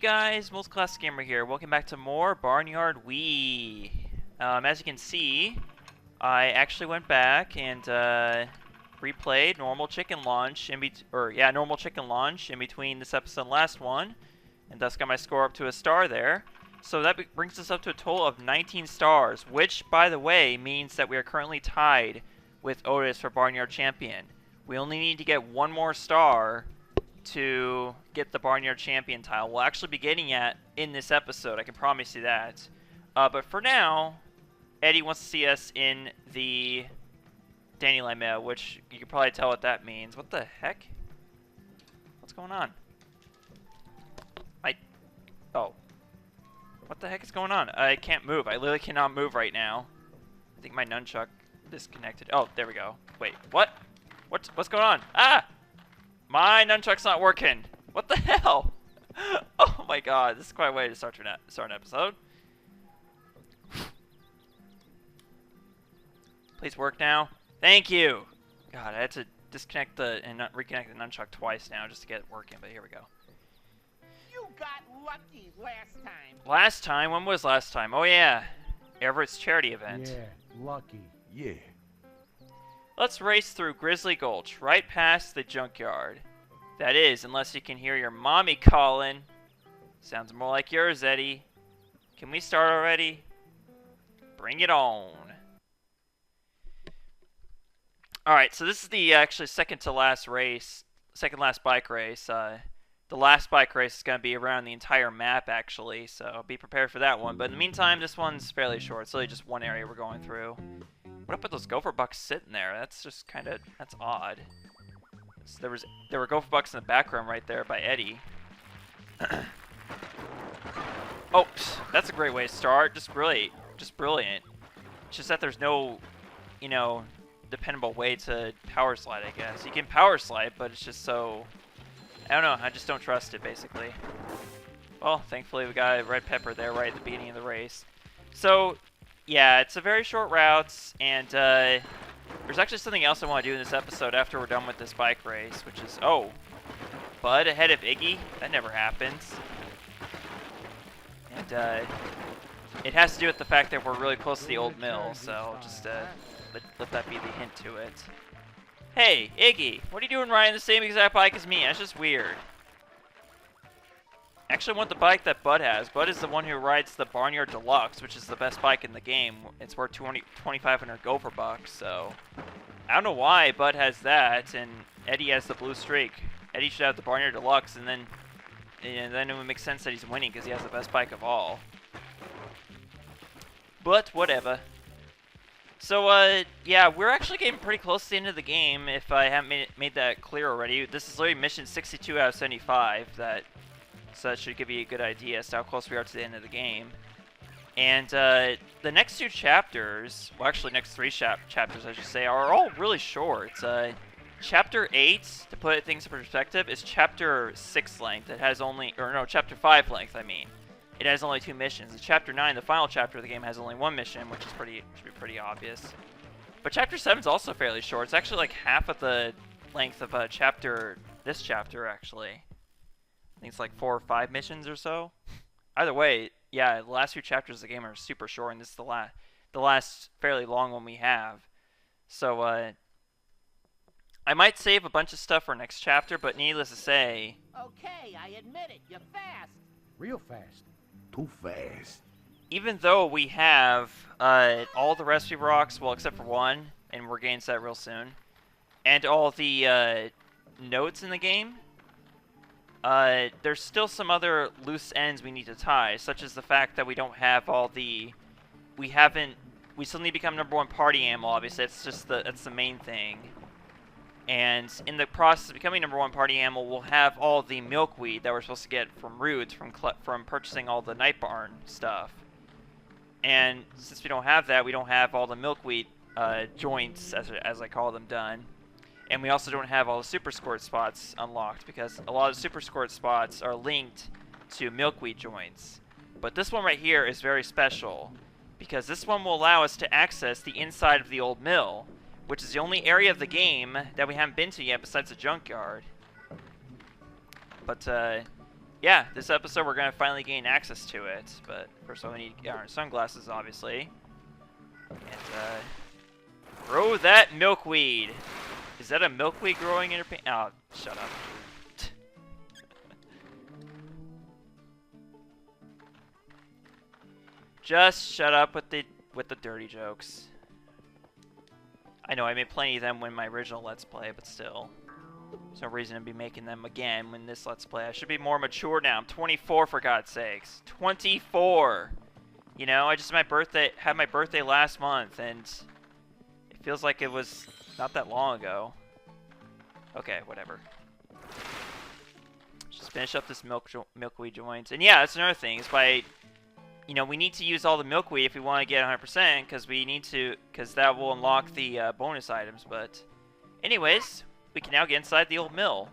guys, MultiClassicGamer here. Welcome back to more Barnyard Wii. As you can see, I actually went back and replayed normal chicken launch normal chicken launch in between this episode and last one, and thus got my score up to a star there. So that brings us up to a total of 19 stars, which, by the way, means that we are currently tied with Otis for Barnyard Champion. We only need to get one more star to get the Barnyard Champion title. We'll actually be getting it in this episode, I can promise you that. But for now, Eddie wants to see us in the Dandelion Mail, which you can probably tell what that means. What the heck? What's going on? Oh. What the heck is going on? I can't move. I literally cannot move right now. I think my nunchuck disconnected. Oh, there we go. Wait, what? What's going on? Ah! My nunchuck's not working. What the hell? Oh my god, this is quite a way to start an episode. Please work now. Thank you. God, I had to disconnect and reconnect the nunchuck twice now just to get it working, but here we go. You got lucky last time. Last time? When was last time? Oh yeah, Everett's charity event. Yeah, lucky. Yeah. Let's race through Grizzly Gulch, right past the junkyard. That is, unless you can hear your mommy calling. Sounds more like yours, Eddie. Can we start already? Bring it on. Alright, so this is the actually second to last bike race. The last bike race is going to be around the entire map, actually, so be prepared for that one. But in the meantime, this one's fairly short. It's really just one area we're going through. What up with those gopher bucks sitting there? That's just kind of, that's odd. So there were gopher bucks in the background right there by Eddie. Oh, that's a great way to start. Just brilliant. It's just that there's no, dependable way to power slide, I guess. You can power slide, but it's just so, I don't know, I just don't trust it, basically. Well, thankfully we got a red pepper there right at the beginning of the race. So, yeah, it's a very short route, and there's actually something else I want to do in this episode after we're done with this bike race, which is, oh, Bud ahead of Iggy? That never happens. And it has to do with the fact that we're really close to the old mill, so just let that be the hint to it. Hey, Iggy, what are you doing riding the same exact bike as me? That's just weird. Actually, I want the bike that Bud has. Bud is the one who rides the Barnyard Deluxe, which is the best bike in the game. It's worth 2,500 gopher bucks, so I don't know why Bud has that, and Eddie has the blue streak. Eddie should have the Barnyard Deluxe, and then it would make sense that he's winning because he has the best bike of all. But whatever. So, yeah, we're actually getting pretty close to the end of the game, if I haven't made that clear already. This is literally mission 62 out of 75, so that should give you a good idea as to how close we are to the end of the game. And, the next two chapters, well, actually, next three chapters, I should say, are all really short. Chapter 8, to put things in perspective, is chapter 6 length. It has only, or no, chapter 5 length, I mean. It has only 2 missions. And chapter 9, the final chapter of the game, has only 1 mission, which is should be pretty obvious. But chapter 7 is also fairly short. It's actually like half of the length of this chapter, actually. I think it's like 4 or 5 missions or so. Either way, yeah, the last few chapters of the game are super short, and this is the last fairly long one we have. So, I might save a bunch of stuff for next chapter, but needless to say... Okay, I admit it, you're fast. Real fast. Too fast. Even though we have all the recipe rocks, well, except for one, and we're getting to that real soon, and all the notes in the game, there's still some other loose ends we need to tie, such as the fact that we don't have all the... We still need to become #1 party animal, obviously. That's the main thing. And in the process of becoming #1 party animal, we'll have all the milkweed that we're supposed to get from roots from purchasing all the Night Barn stuff. And since we don't have that, we don't have all the milkweed joints, as I call them, done. And we also don't have all the super squirt spots unlocked, because a lot of the super squirt spots are linked to milkweed joints. But this one right here is very special, because this one will allow us to access the inside of the old mill, which is the only area of the game that we haven't been to yet besides the junkyard. But yeah, this episode we're gonna finally gain access to it. But first of all, we need to get our sunglasses, obviously. And grow that milkweed. Is that a milkweed growing in your paint? Oh, shut up. Just shut up with the dirty jokes. I know I made plenty of them when my original Let's Play, but still. There's no reason to be making them again when this Let's Play. I should be more mature now. I'm 24 for God's sakes. 24! You know, I just had my birthday last month, and it feels like it was not that long ago. Okay, whatever. Just finish up this milkweed joint. And yeah, that's another thing, is by... You know, we need to use all the milkweed if we want to get 100%, because that will unlock the bonus items. But, anyways, we can now get inside the old mill.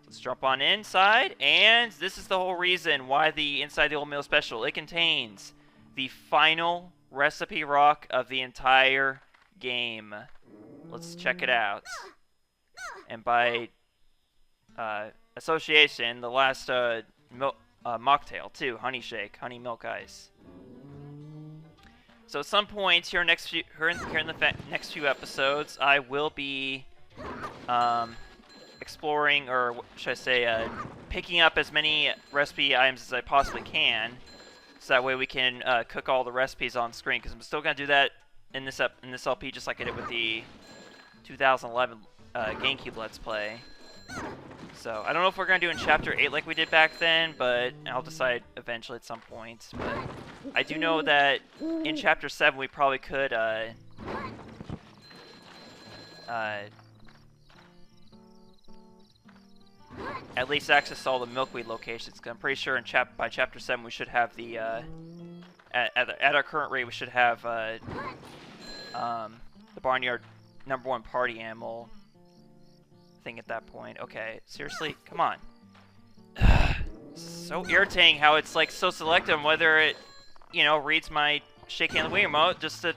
Let's jump on inside, and this is the whole reason why the Inside the Old Mill is special. It contains the final recipe rock of the entire game. Let's check it out. And by association, the last mocktail too, honey shake, honey milk ice. So at some point here in the next few episodes, I will be exploring, or should I say, picking up as many recipe items as I possibly can, so that way we can cook all the recipes on screen. Because I'm still gonna do that in this LP, just like I did with the 2011 GameCube Let's Play. So, I don't know if we're going to do in Chapter 8 like we did back then, but I'll decide eventually at some point. But I do know that in Chapter 7 we probably could, at least access all the milkweed locations. 'Cause I'm pretty sure by Chapter 7 we should have the, at our current rate we should have, the Barnyard #1 party animal thing at that point. Okay, seriously, come on. So irritating how it's like so selective on whether it, you know, reads my shake hand the wing remote just to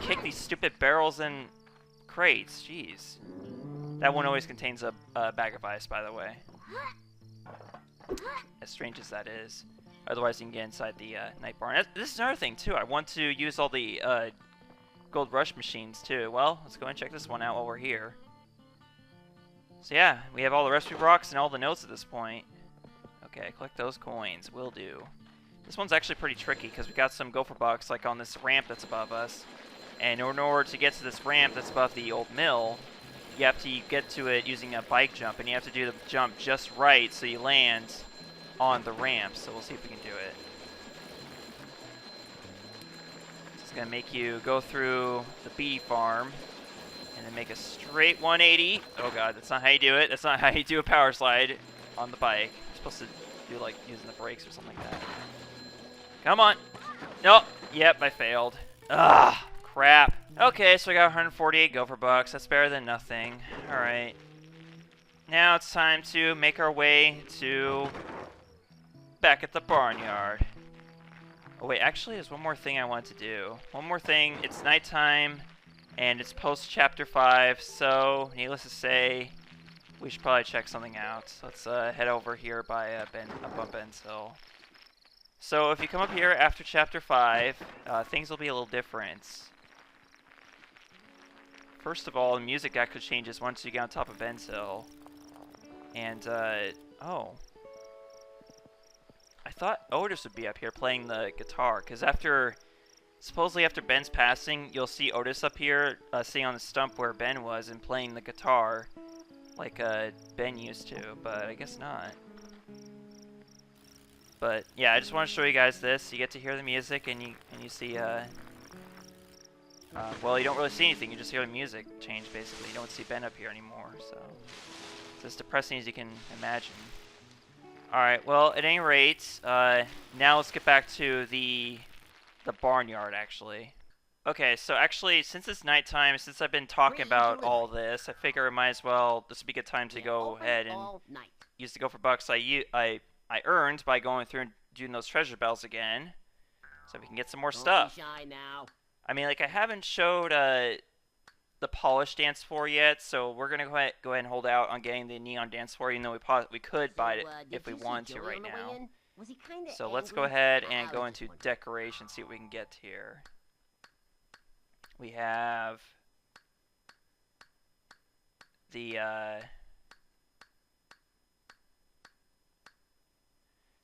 kick these stupid barrels and crates. Jeez. That one always contains a bag of ice, by the way. As strange as that is. Otherwise, you can get inside the night barn. This is another thing too. I want to use all the gold rush machines too. Well, let's go and check this one out while we're here. So yeah, we have all the recipe rocks and all the notes at this point. Okay, collect those coins. Will do. This one's actually pretty tricky because we got some gopher bucks like on this ramp that's above us. And in order to get to this ramp that's above the old mill, you have to get to it using a bike jump, and you have to do the jump just right so you land on the ramp. So we'll see if we can do it. It's gonna make you go through the bee farm. And then make a straight 180. Oh god, that's not how you do it. That's not how you do a power slide on the bike. You're supposed to do like using the brakes or something like that. Come on. Nope. Yep, I failed. Ah, crap. Okay, so we got 148 gopher bucks. That's better than nothing. Alright. Now it's time to make our way to back at the barnyard. Oh wait, actually there's one more thing I want to do. One more thing. It's nighttime. And it's post-Chapter 5, so needless to say, we should probably check something out. So let's head over here by up on Ben's Hill. So if you come up here after Chapter 5, things will be a little different. First of all, the music actually changes once you get on top of Ben's Hill. And, oh. I thought Otis would be up here playing the guitar, because supposedly after Ben's passing, you'll see Otis up here sitting on the stump where Ben was and playing the guitar like Ben used to, but I guess not. But yeah, I just want to show you guys this. You get to hear the music and you see well, you don't really see anything. You just hear the music change basically. You don't see Ben up here anymore, so it's as depressing as you can imagine. Alright, well, at any rate, now let's get back to the barnyard, actually. Okay, so actually, since it's nighttime, since I've been talking about all this, I figure I might as well, this would be a good time to go ahead and use the gopher bucks I earned by going through and doing those treasure bells again, so we can get some more stuff. I mean, like, I haven't showed the polished dance floor yet, so we're gonna go ahead and hold out on getting the neon dance floor, even though we could buy it if we wanted to right now. Was he kinda So let's go angry? ahead I and was go just into wondering. decoration, see what we can get here. We have the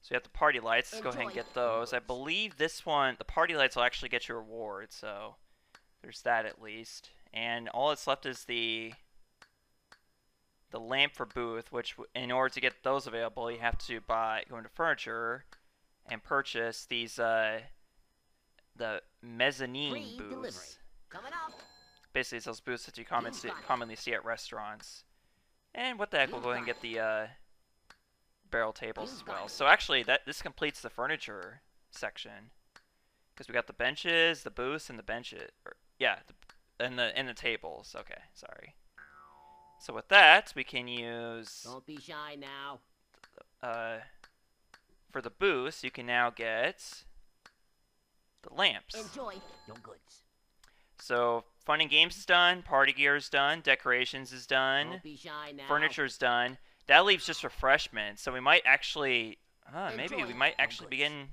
so we have the party lights. Let's go ahead and get those. I believe this one, the party lights, will actually get you a reward, so there's that at least. And all that's left is the lamp for booth, which in order to get those available, you have to go into furniture and purchase these the mezzanine Free delivery. booths. Coming up. Basically, it's those booths that you commonly see at restaurants. And what the heck, we'll go ahead and get the barrel tables as well. So actually, this completes the furniture section, because we got the benches, the booths, and the benches. And the tables. Okay, sorry. So with that, we can use Don't be shy now. for the booths, you can now get the lamps. Enjoy your goods. So fun and games is done, party gear is done, decorations is done, Don't be shy now. furniture's done. That leaves just refreshments. So we might actually, maybe we Enjoy might your actually goods. begin.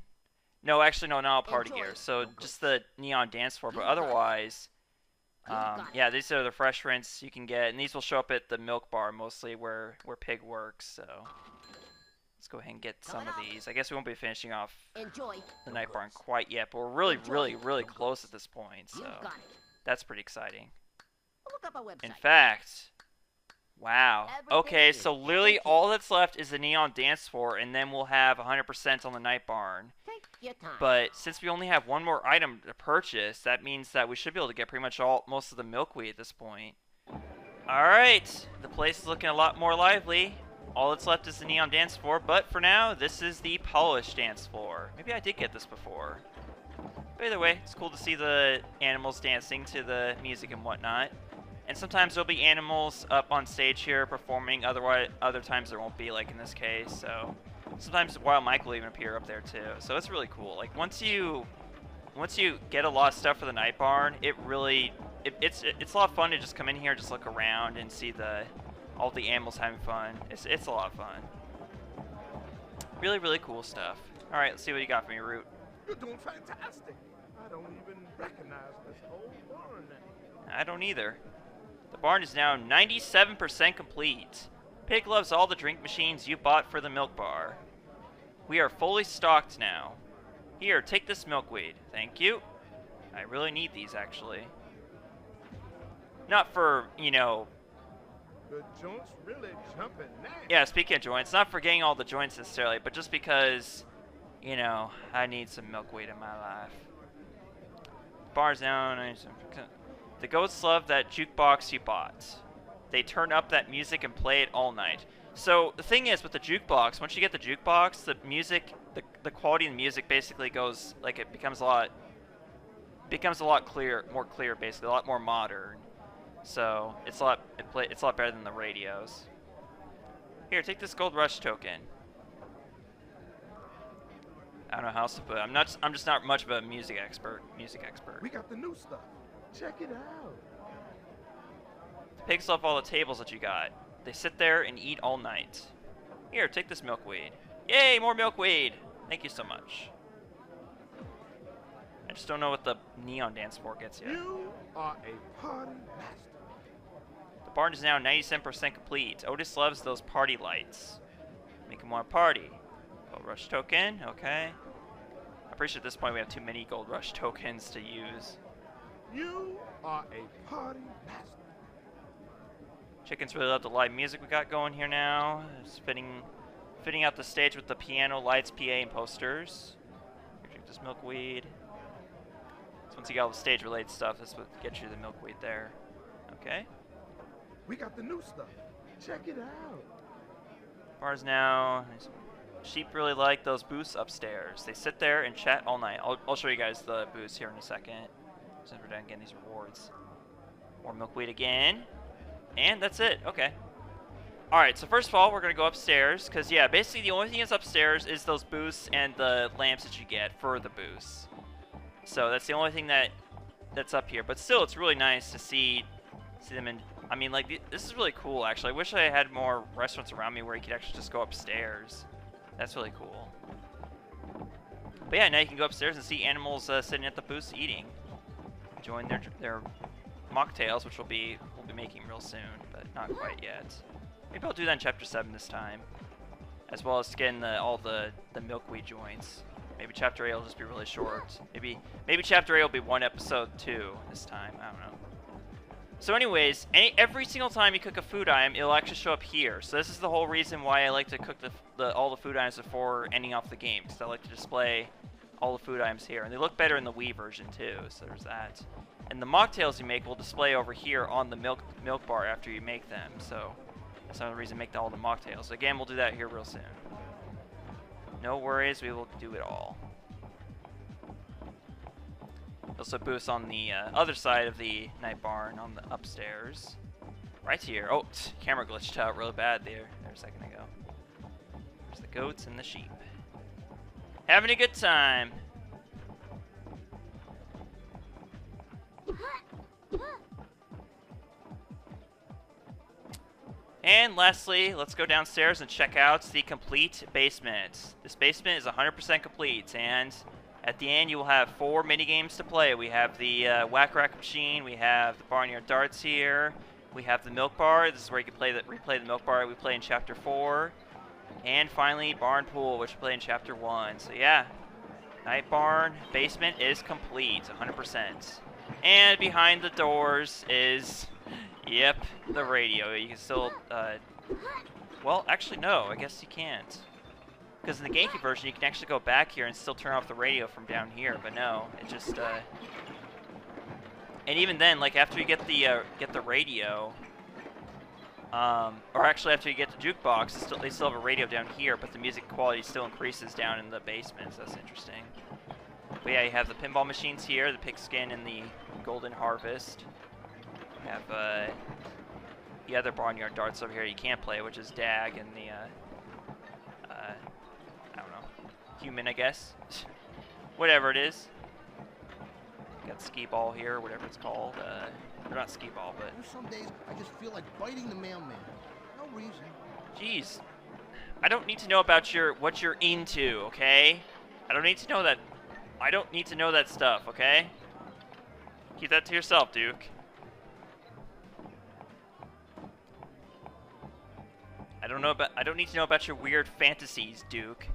No, actually no, not all party Enjoy gear. So your just goods. the neon dance floor, but You got it. otherwise, got it. yeah, these are the refreshments you can get, and these will show up at the milk bar mostly where Pig works. So let's go ahead and get some Coming of up. these. I guess we won't be finishing off Enjoy the your night barn goods. quite yet, but we're really, Enjoy really, your really goods. close at this point. So You got it. that's pretty exciting. Look up our website. In fact, wow. Okay, so literally all that's left is the neon dance floor, and then we'll have 100% on the night barn. Take your time. But since we only have one more item to purchase, that means that we should be able to get pretty much most of the milkweed at this point. Alright, the place is looking a lot more lively. All that's left is the neon dance floor, but for now, this is the polished dance floor. Maybe I did get this before. But either way, it's cool to see the animals dancing to the music and whatnot. And sometimes there'll be animals up on stage here performing, other times there won't be, like in this case. So sometimes Wild Mike will even appear up there too. So it's really cool. Like once you get a lot of stuff for the night barn, it's a lot of fun to just come in here, just look around and see all the animals having fun. It's a lot of fun. Really, really cool stuff. All right, let's see what you got for me, Root. You're doing fantastic. I don't even recognize this old barn anymore. I don't either. The barn is now 97% complete. Pig loves all the drink machines you bought for the milk bar. We are fully stocked now. Here, take this milkweed. Thank you. I really need these, actually. Not for, The joint's really jumping now. yeah, speaking of joints, not for getting all the joints necessarily, but just because, I need some milkweed in my life. Bar's down. The goats love that jukebox you bought. They turn up that music and play it all night. So the thing is with the jukebox, once you get the jukebox, the music, the quality of the music basically goes, like it becomes a lot more clear basically, a lot more modern. So it's a lot better than the radios. Here, take this gold rush token. I don't know how else to put it. I'm just not much of a music expert. We got the new stuff. Check it out. The pigs love all the tables that you got. They sit there and eat all night. Here, take this milkweed. Yay, more milkweed! Thank you so much. I just don't know what the neon dance floor gets yet. You are a party master. The barn is now 97% complete. Otis loves those party lights. Make him want to party. Gold rush token, okay. I'm pretty sure at this point we have too many gold rush tokens to use. You are a party master. Chickens really love the live music we got going here now. It's fitting out the stage with the piano, lights, PA, and posters. Here, drink this milkweed. So once you got all the stage-related stuff, that's what gets you the milkweed there. Okay. We got the new stuff. Check it out. Bars now. Sheep really like those booths upstairs. They sit there and chat all night. I'll show you guys the booths here in a second, since we're done getting these rewards. More milkweed again. And that's it. Okay. Alright, so first of all, we're going to go upstairs, because, yeah, basically the only thing that's upstairs is those booths and the lamps that you get for the booths. So that's the only thing that's up here. But still, it's really nice to see See them in. I mean, like, this is really cool, actually. I wish I had more restaurants around me where you could actually just go upstairs. That's really cool. But yeah, now you can go upstairs and see animals sitting at the booths eating. Enjoying their mocktails, which we'll be making real soon, but not quite yet. Maybe I'll do that in Chapter 7 this time. As well as getting all the milkweed joints. Maybe Chapter 8 will just be really short. Maybe Chapter 8 will be 1 episode 2 this time. I don't know. So anyways, every single time you cook a food item, it'll actually show up here. So this is the whole reason why I like to cook all the food items before ending off the game. Because I like to display all the food items here. And they look better in the Wii version too, so there's that. And the mocktails you make will display over here on the milk bar after you make them. So that's another reason to make all the mocktails. So again, we'll do that here real soon. No worries, we will do it all. Also booths on the other side of the night barn on the upstairs. Right here. Oh, camera glitched out real bad there a second ago. There's the goats and the sheep. Having a good time. And lastly, let's go downstairs and check out the complete basement. This basement is 100% complete, and at the end you will have 4 minigames to play. We have the Whack Rack machine, we have the Barnyard Darts here, we have the Milk Bar. This is where you can replay the Milk Bar we play in Chapter 4. And finally, Barn Pool, which we play in Chapter 1. So yeah, Night Barn basement is complete, 100%. And behind the doors is, yep, the radio. You can still, well, actually no, I guess you can't. Because in the GameCube version, you can actually go back here and still turn off the radio from down here, but no, it just, and even then, like, after you get the radio, or actually after you get the jukebox, they still have a radio down here, but the music quality still increases down in the basement, so that's interesting. But yeah, you have the pinball machines here, the pigskin and the golden harvest. You have the other Barnyard Darts over here you can't play, which is Dag and the, I don't know, human, I guess. Whatever it is. Got skee ball here, whatever it's called. Or not skee ball, but... Some days, I just feel like biting the mailman. No reason. Jeez. I don't need to know about what you're into, okay? I don't need to know that... I don't need to know that stuff, okay? Keep that to yourself, Duke. I don't need to know about your weird fantasies, Duke.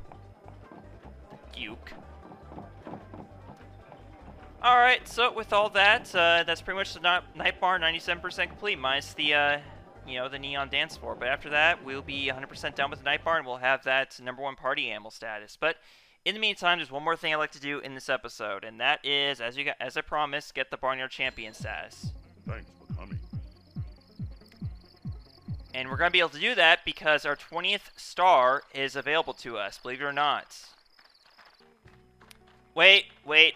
Alright, so with all that, that's pretty much the Night Barn 97% complete, minus the, you know, the neon dance floor. But after that, we'll be 100% done with the Night Barn. We'll have that #1 party animal status. But in the meantime, there's one more thing I'd like to do in this episode, and that is, as I promised, get the Barnyard Champion status. Thanks for coming. And we're going to be able to do that because our 20th star is available to us, believe it or not. Wait,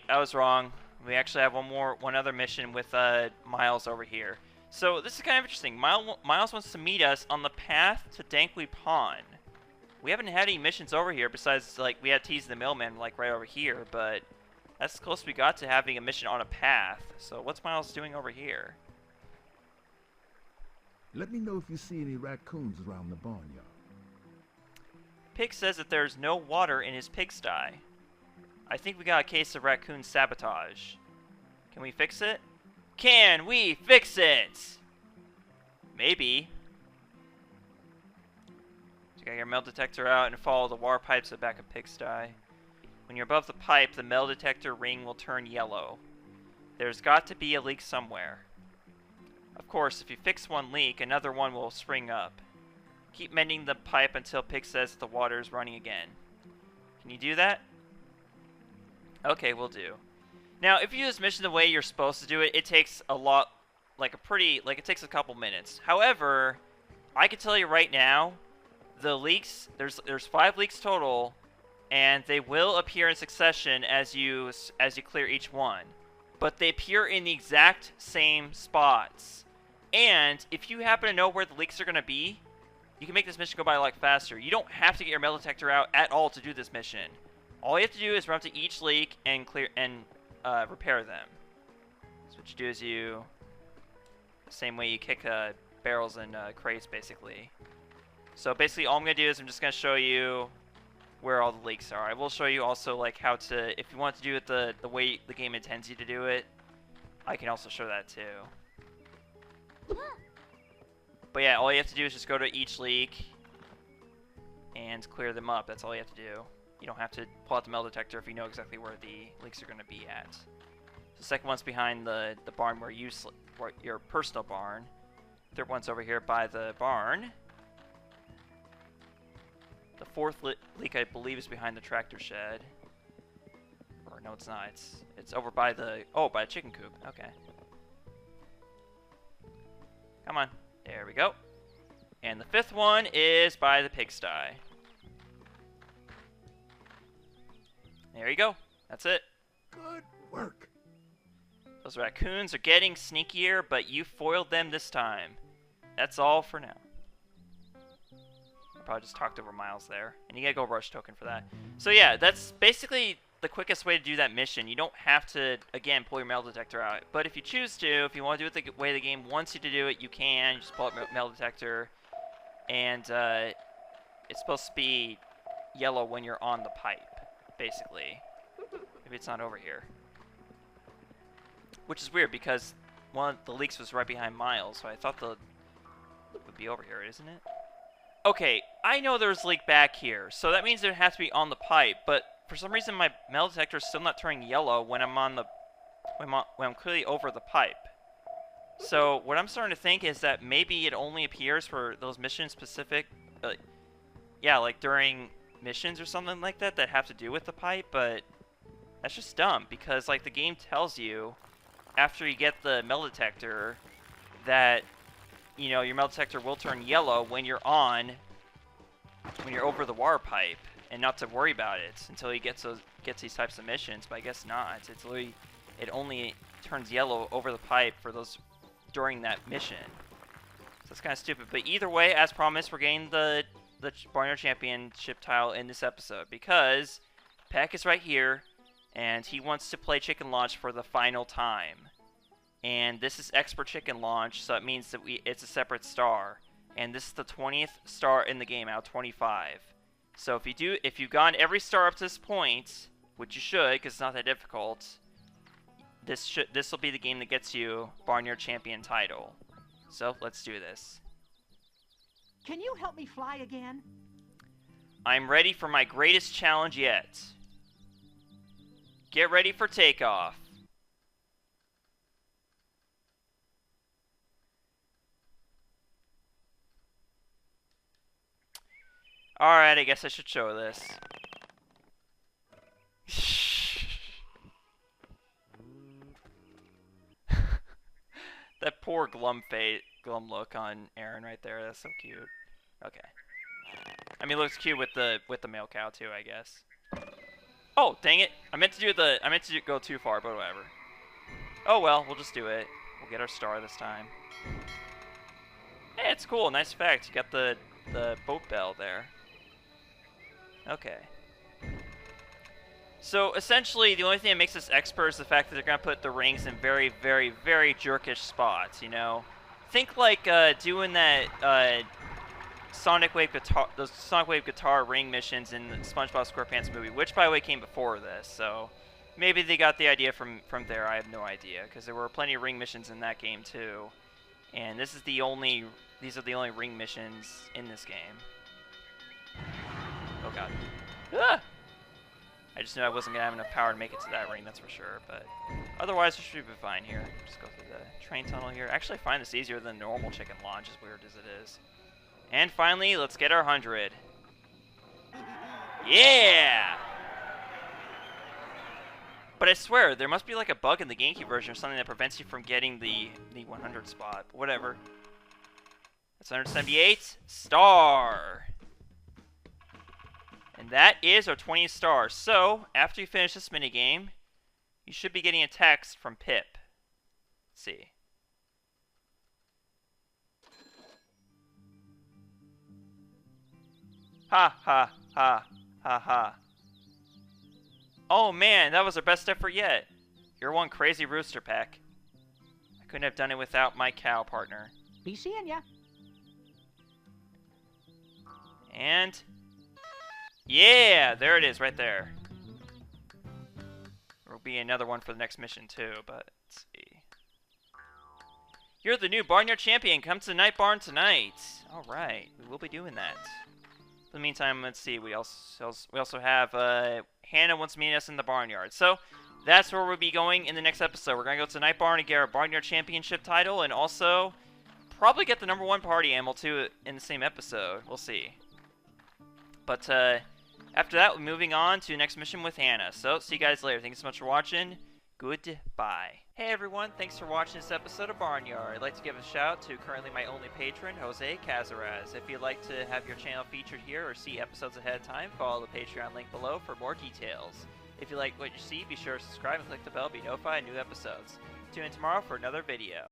I was wrong. We actually have one other mission with Miles over here. So this is kind of interesting. Miles wants to meet us on the path to Dankley Pond. We haven't had any missions over here besides, like, we had Tease the Mailman, like, right over here, but that's as close as we got to having a mission on a path. So what's Miles doing over here? Let me know if you see any raccoons around the barnyard. Pig says that there's no water in his pigsty. I think we got a case of raccoon sabotage. Can we fix it? Can we fix it? Maybe. So you got your metal detector out and follow the water pipes at the back of pigsty. When you're above the pipe, the metal detector ring will turn yellow. There's got to be a leak somewhere. Of course, if you fix one leak, another one will spring up. Keep mending the pipe until Pig says the water is running again. Can you do that? Okay, we'll do. Now, if you do this mission the way you're supposed to do it, it takes a lot, it takes a couple minutes. However, I can tell you right now, the leaks, there's 5 leaks total, and they will appear in succession as you clear each one. But they appear in the exact same spots. And if you happen to know where the leaks are going to be, you can make this mission go by a lot faster. You don't have to get your metal detector out at all to do this mission. All you have to do is run up to each leak and repair them. So what you do is you same way you kick barrels and crates, basically. So basically, all I'm gonna do is I'm just gonna show you where all the leaks are. I will show you also like how to, if you want to do it the way the game intends you to do it, I can also show that too. But yeah, all you have to do is just go to each leak and clear them up. That's all you have to do. You don't have to pull out the metal detector if you know exactly where the leaks are going to be at. The second one's behind the barn where your personal barn. Third one's over here by the barn. The fourth leak, I believe, is behind the tractor shed. Or no, it's not. It's over by the by the chicken coop. Okay. Come on. There we go. And the fifth one is by the pigsty. There you go. That's it. Good work. Those raccoons are getting sneakier, but you foiled them this time. That's all for now. I probably just talked over Miles there. And you gotta go rush token for that. So yeah, that's basically the quickest way to do that mission. You don't have to, again, pull your metal detector out. But if you choose to, if you want to do it the way the game wants you to do it, you can. You just pull out metal detector. And it's supposed to be yellow when you're on the pipe, basically. Maybe it's not over here. Which is weird because one of the leaks was right behind Miles, so I thought it would be over here, isn't it? Okay, I know there's a leak back here, so that means it has to be on the pipe, but for some reason my metal detector is still not turning yellow when I'm on the when I'm clearly over the pipe. So what I'm starting to think is that maybe it only appears for those mission specific, yeah, like during missions or something like that that have to do with the pipe, but that's just dumb because like the game tells you after you get the metal detector that, you know, your metal detector will turn yellow when you're over the water pipe and not to worry about it until you gets these types of missions, but I guess not. It's literally, it only turns yellow over the pipe for those during that mission. So it's kind of stupid, but either way, as promised, we're getting the Barnyard Championship tile in this episode because Peck is right here and he wants to play Chicken Launch for the final time. And this is Expert Chicken Launch, so it means that it's a separate star. And this is the 20th star in the game out of 25. So if you've gotten every star up to this point, which you should, because it's not that difficult, this will be the game that gets you Barnyard Champion title. So let's do this. Can you help me fly again? I'm ready for my greatest challenge yet. Get ready for takeoff. Alright, I guess I should show this. That poor glum look on Aaron right there. That's so cute. Okay. I mean, it looks cute with the male cow too, I guess. Oh, dang it! I meant to go too far, but whatever. Oh well, we'll just do it. We'll get our star this time. Hey, it's cool. Nice effect. You got the boat bell there. Okay. So essentially, the only thing that makes this expert is the fact that they're gonna put the rings in very, very, very jerkish spots. You know, think like doing that Sonic Wave guitar ring missions in the SpongeBob SquarePants movie, which by the way came before this. So maybe they got the idea from there. I have no idea because there were plenty of ring missions in that game too, and these are the only ring missions in this game. Oh god. Ah! I just knew I wasn't going to have enough power to make it to that ring, that's for sure. But otherwise, we should be fine here. Just go through the train tunnel here. Actually, I find this easier than normal Chicken Launch, as weird as it is. And finally, let's get our 100. Yeah! But I swear, there must be like a bug in the GameCube version or something that prevents you from getting the 100 spot. But whatever. That's 178. Star! And that is our 20th star. So, after you finish this minigame, you should be getting a text from Pip. Let's see. Ha ha ha ha ha. Oh man, that was our best effort yet. You're one crazy rooster, Peck. I Couldn't have done it without my cow partner. Be seeing ya. And yeah, there it is right there. There will be another one for the next mission too, but let's see. You're the new Barnyard Champion. Come to the Night Barn tonight. All right, we will be doing that. In the meantime, let's see. We also have Hannah wants to meet us in the barnyard. So that's where we'll be going in the next episode. We're gonna go to the Night Barn and get our Barnyard Championship title, and also probably get the #1 party animal too in the same episode. We'll see. But after that, we're moving on to the next mission with Hannah. So see you guys later. Thank you so much for watching. Goodbye. Hey everyone, thanks for watching this episode of Barnyard. I'd like to give a shout out to currently my only patron, Jose Cazares. If you'd like to have your channel featured here or see episodes ahead of time, follow the Patreon link below for more details. If you like what you see, be sure to subscribe and click the bell to be notified of new episodes. Tune in tomorrow for another video.